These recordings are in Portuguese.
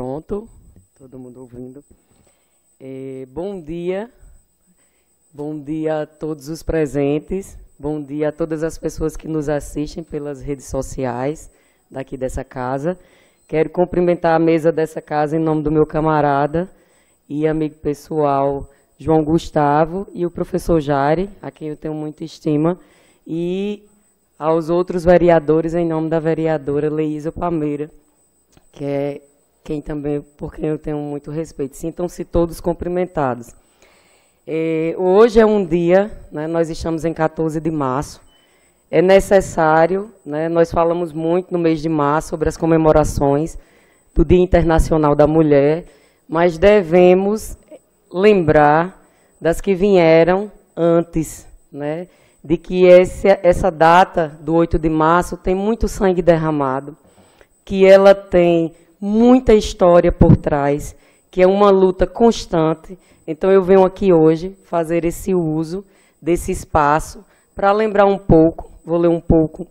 Pronto, todo mundo ouvindo. Bom dia a todos os presentes, bom dia a todas as pessoas que nos assistem pelas redes sociais daqui dessa casa. Quero cumprimentar a mesa dessa casa em nome do meu camarada e amigo pessoal João Gustavo e o professor Jari, a quem eu tenho muita estima, e aos outros vereadores em nome da vereadora Leísa Palmeira, que é por quem eu tenho muito respeito. Sintam-se todos cumprimentados. Hoje é um dia, né, nós estamos em 14 de março, é necessário, né, nós falamos muito no mês de março sobre as comemorações do Dia Internacional da Mulher, mas devemos lembrar das que vieram antes, né, de que essa data do 8 de março tem muito sangue derramado, que ela tem muita história por trás, que é uma luta constante. Então eu venho aqui hoje fazer esse uso desse espaço para lembrar um pouco, vou ler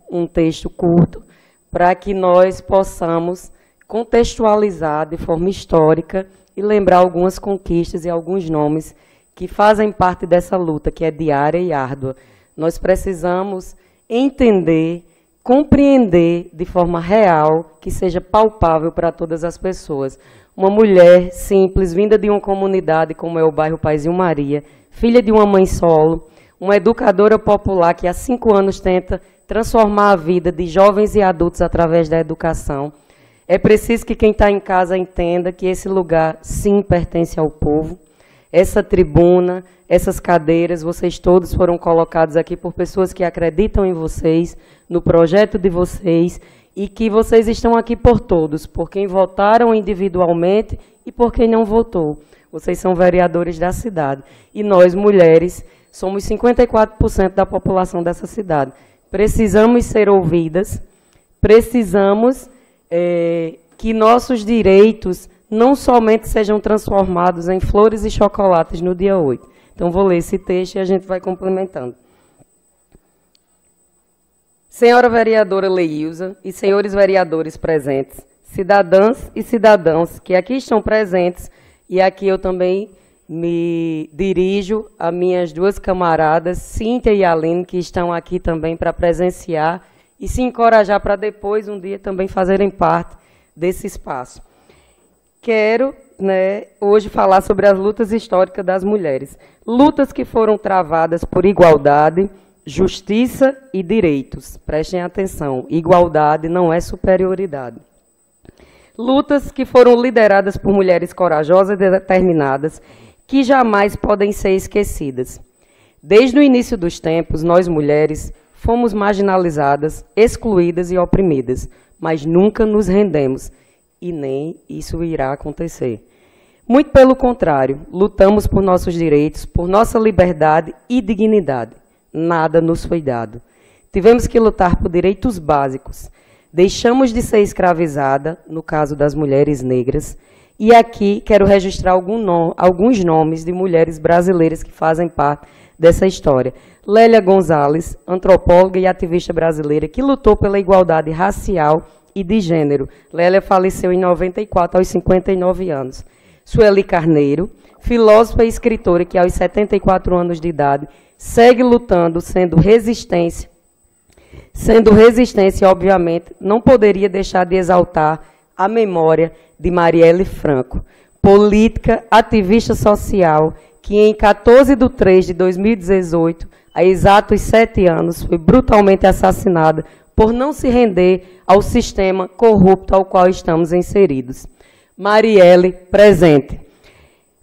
um texto curto, para que nós possamos contextualizar de forma histórica e lembrar algumas conquistas e alguns nomes que fazem parte dessa luta, que é diária e árdua. Nós precisamos entender, compreender de forma real, que seja palpável para todas as pessoas. Uma mulher simples, vinda de uma comunidade como é o bairro Paizinho Maria, filha de uma mãe solo, uma educadora popular que há 5 anos tenta transformar a vida de jovens e adultos através da educação. É preciso que quem está em casa entenda que esse lugar, sim, pertence ao povo. Essa tribuna, essas cadeiras, vocês todos foram colocados aqui por pessoas que acreditam em vocês, no projeto de vocês, e que vocês estão aqui por todos, por quem votaram individualmente e por quem não votou. Vocês são vereadores da cidade. E nós, mulheres, somos 54% da população dessa cidade. Precisamos ser ouvidas, precisamos que nossos direitos não somente sejam transformados em flores e chocolates no dia 8. Então, vou ler esse texto e a gente vai complementando. Senhora vereadora Leísa e senhores vereadores presentes, cidadãs e cidadãos que aqui estão presentes, e aqui eu também me dirijo a minhas duas camaradas, Cíntia e Aline, que estão aqui também para presenciar e se encorajar para depois, um dia, também fazerem parte desse espaço. Quero, hoje falar sobre as lutas históricas das mulheres. Lutas que foram travadas por igualdade, justiça e direitos. Prestem atenção, igualdade não é superioridade. Lutas que foram lideradas por mulheres corajosas e determinadas, que jamais podem ser esquecidas. Desde o início dos tempos, nós mulheres fomos marginalizadas, excluídas e oprimidas, mas nunca nos rendemos. E nem isso irá acontecer. Muito pelo contrário, lutamos por nossos direitos, por nossa liberdade e dignidade. Nada nos foi dado. Tivemos que lutar por direitos básicos. Deixamos de ser escravizada, no caso das mulheres negras, e aqui quero registrar alguns nomes de mulheres brasileiras que fazem parte dessa história. Lélia Gonzalez, antropóloga e ativista brasileira, que lutou pela igualdade racial e de gênero. Lélia faleceu em 94, aos 59 anos. Sueli Carneiro, filósofa e escritora que aos 74 anos de idade segue lutando, sendo resistência, obviamente, não poderia deixar de exaltar a memória de Marielle Franco, política, ativista social, que em 14 de 3 de 2018, há exatos 7 anos, foi brutalmente assassinada por não se render ao sistema corrupto ao qual estamos inseridos. Marielle, presente.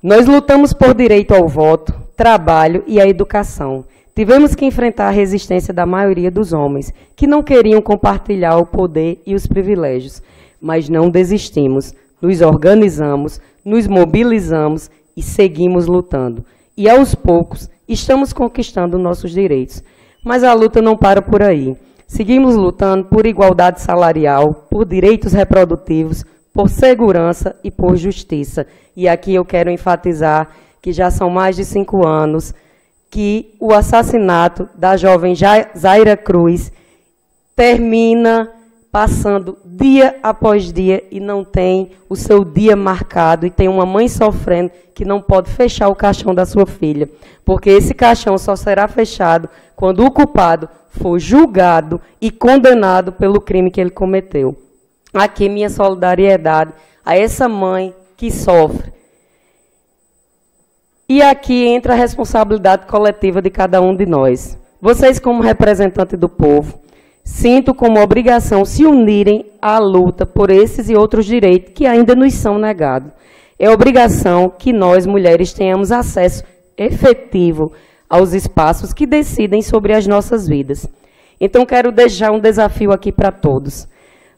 Nós lutamos por direito ao voto, trabalho e à educação. Tivemos que enfrentar a resistência da maioria dos homens, que não queriam compartilhar o poder e os privilégios. Mas não desistimos, nos organizamos, nos mobilizamos e seguimos lutando. E aos poucos, estamos conquistando nossos direitos. Mas a luta não para por aí. Seguimos lutando por igualdade salarial, por direitos reprodutivos, por segurança e por justiça. E aqui eu quero enfatizar que já são mais de 5 anos que o assassinato da jovem Zaira Cruz termina passando dia após dia e não tem o seu dia marcado, e tem uma mãe sofrendo que não pode fechar o caixão da sua filha, porque esse caixão só será fechado quando o culpado for julgado e condenado pelo crime que ele cometeu. Aqui minha solidariedade a essa mãe que sofre. E aqui entra a responsabilidade coletiva de cada um de nós. Vocês, como representantes do povo, sinto como obrigação se unirem à luta por esses e outros direitos que ainda nos são negados. É obrigação que nós, mulheres, tenhamos acesso efetivo aos espaços que decidem sobre as nossas vidas. Então, quero deixar um desafio aqui para todos.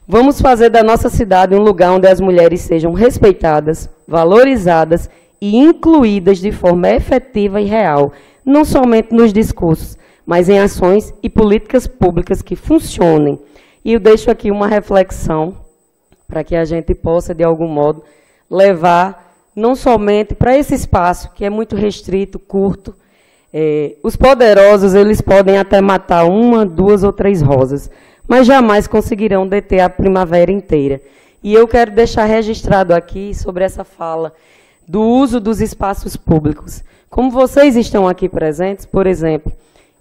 Vamos fazer da nossa cidade um lugar onde as mulheres sejam respeitadas, valorizadas e incluídas de forma efetiva e real, não somente nos discursos, mas em ações e políticas públicas que funcionem. E eu deixo aqui uma reflexão para que a gente possa, de algum modo, levar não somente para esse espaço, que é muito restrito, curto. Os poderosos, eles podem até matar 1, 2 ou 3 rosas, mas jamais conseguirão deter a primavera inteira. E eu quero deixar registrado aqui sobre essa fala do uso dos espaços públicos. Como vocês estão aqui presentes, por exemplo,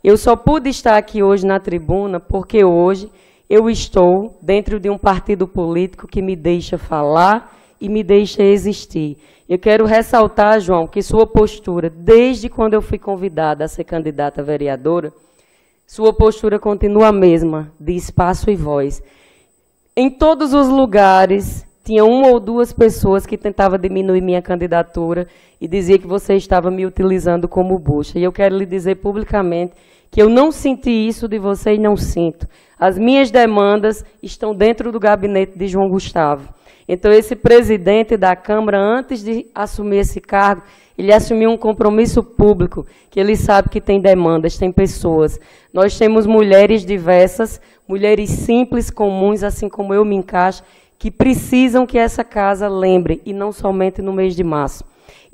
eu só pude estar aqui hoje na tribuna porque hoje eu estou dentro de um partido político que me deixa falar e me deixa existir. Eu quero ressaltar, João, que sua postura, desde quando eu fui convidada a ser candidata a vereadora, sua postura continua a mesma, de espaço e voz. Em todos os lugares, tinha 1 ou 2 pessoas que tentavam diminuir minha candidatura e dizia que você estava me utilizando como bucha. E eu quero lhe dizer publicamente que eu não senti isso de você e não sinto. As minhas demandas estão dentro do gabinete de João Gustavo. Então, esse presidente da Câmara, antes de assumir esse cargo, ele assumiu um compromisso público, que ele sabe que tem demandas, tem pessoas. Nós temos mulheres diversas, mulheres simples, comuns, assim como eu me encaixo, que precisam que essa casa lembre, e não somente no mês de março.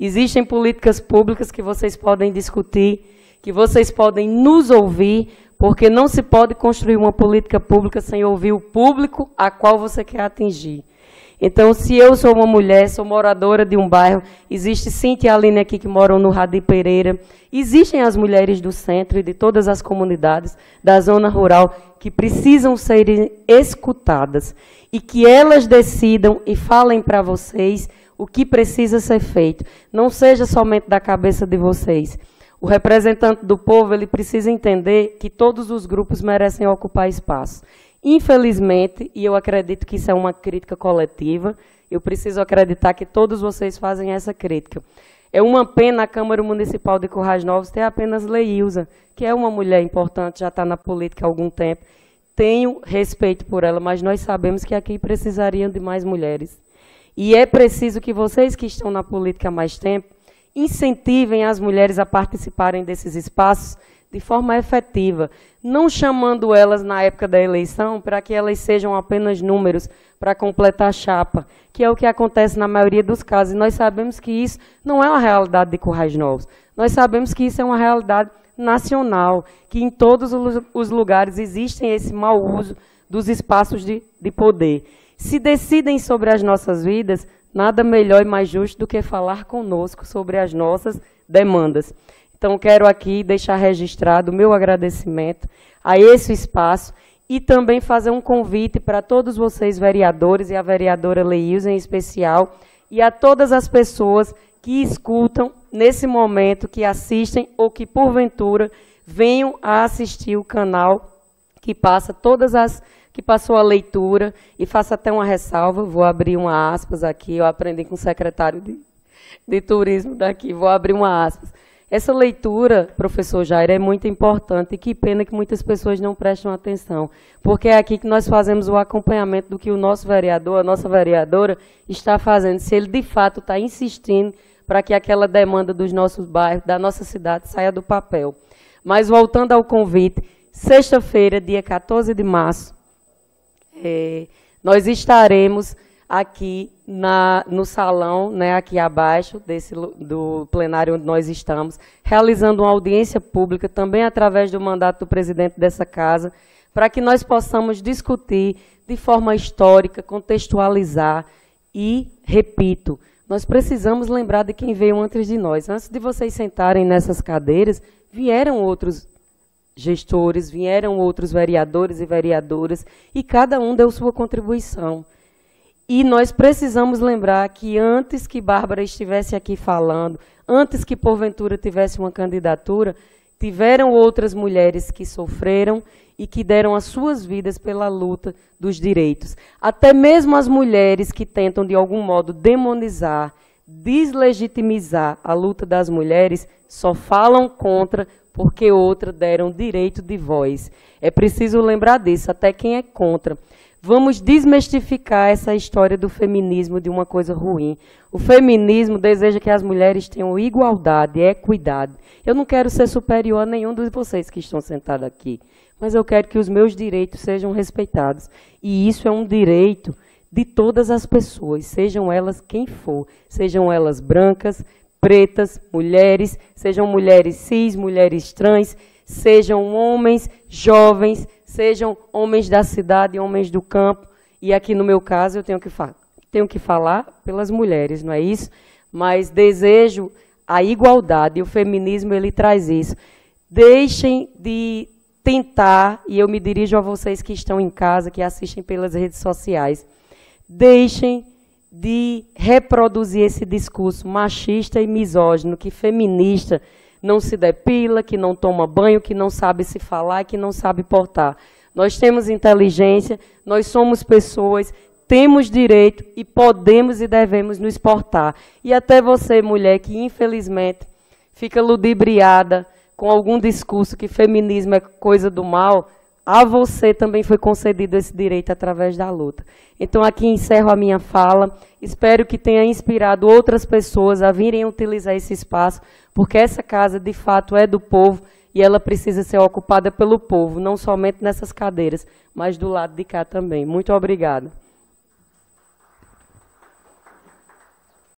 Existem políticas públicas que vocês podem discutir, que vocês podem nos ouvir, porque não se pode construir uma política pública sem ouvir o público a qual você quer atingir. Então, se eu sou uma mulher, sou moradora de um bairro, existe Cintia e Aline aqui que moram no Radi Pereira, existem as mulheres do centro e de todas as comunidades da zona rural que precisam ser escutadas e que elas decidam e falem para vocês o que precisa ser feito. Não seja somente da cabeça de vocês. O representante do povo, ele precisa entender que todos os grupos merecem ocupar espaço. Infelizmente, e eu acredito que isso é uma crítica coletiva, eu preciso acreditar que todos vocês fazem essa crítica. É uma pena a Câmara Municipal de Currais Novos ter apenas Leilza, que é uma mulher importante, já está na política há algum tempo. Tenho respeito por ela, mas nós sabemos que aqui precisariam de mais mulheres. E é preciso que vocês que estão na política há mais tempo incentivem as mulheres a participarem desses espaços de forma efetiva, não chamando elas na época da eleição para que elas sejam apenas números para completar a chapa, que é o que acontece na maioria dos casos. E nós sabemos que isso não é uma realidade de Currais Novos. Nós sabemos que isso é uma realidade nacional, que em todos os lugares existem esse mau uso dos espaços de poder. Se decidem sobre as nossas vidas, nada melhor e mais justo do que falar conosco sobre as nossas demandas. Então, quero aqui deixar registrado o meu agradecimento a esse espaço e também fazer um convite para todos vocês, vereadores, e a vereadora Leilza em especial, e a todas as pessoas que escutam nesse momento, que assistem ou que, porventura, venham a assistir o canal que passa que passou a leitura, e faço até uma ressalva, vou abrir uma aspas aqui, eu aprendi com o secretário de turismo daqui, vou abrir uma aspas. Essa leitura, professor Jair, é muito importante e que pena que muitas pessoas não prestam atenção, porque é aqui que nós fazemos o acompanhamento do que o nosso vereador, a nossa vereadora, está fazendo, se ele de fato está insistindo para que aquela demanda dos nossos bairros, da nossa cidade, saia do papel. Mas voltando ao convite, sexta-feira, dia 14 de março, nós estaremos aqui no salão, né, aqui abaixo do plenário onde nós estamos, realizando uma audiência pública, também através do mandato do presidente dessa casa, para que nós possamos discutir de forma histórica, contextualizar e, repito, nós precisamos lembrar de quem veio antes de nós. Antes de vocês sentarem nessas cadeiras, vieram outros gestores, vieram outros vereadores e vereadoras, e cada um deu sua contribuição. E nós precisamos lembrar que antes que Bárbara estivesse aqui falando, antes que porventura tivesse uma candidatura, tiveram outras mulheres que sofreram e que deram as suas vidas pela luta dos direitos. Até mesmo as mulheres que tentam, de algum modo, demonizar, deslegitimizar a luta das mulheres, só falam contra porque outras deram direito de voz. É preciso lembrar disso, até quem é contra. Vamos desmistificar essa história do feminismo de uma coisa ruim. O feminismo deseja que as mulheres tenham igualdade, equidade. Eu não quero ser superior a nenhum de vocês que estão sentados aqui, mas eu quero que os meus direitos sejam respeitados. E isso é um direito de todas as pessoas, sejam elas quem for, sejam elas brancas, pretas, mulheres, sejam mulheres cis, mulheres trans, sejam homens, jovens, sejam homens da cidade, homens do campo. E aqui no meu caso eu tenho que falar pelas mulheres, não é isso? Mas desejo a igualdade, e o feminismo ele traz isso. Deixem de tentar, e eu me dirijo a vocês que estão em casa, que assistem pelas redes sociais, deixem de reproduzir esse discurso machista e misógino, que feminista não se depila, que não toma banho, que não sabe se falar, que não sabe portar. Nós temos inteligência, nós somos pessoas, temos direito e podemos e devemos nos portar. E até você, mulher, que infelizmente fica ludibriada com algum discurso que feminismo é coisa do mal, a você também foi concedido esse direito através da luta. Então, aqui encerro a minha fala. Espero que tenha inspirado outras pessoas a virem utilizar esse espaço, porque essa casa, de fato, é do povo e ela precisa ser ocupada pelo povo, não somente nessas cadeiras, mas do lado de cá também. Muito obrigada.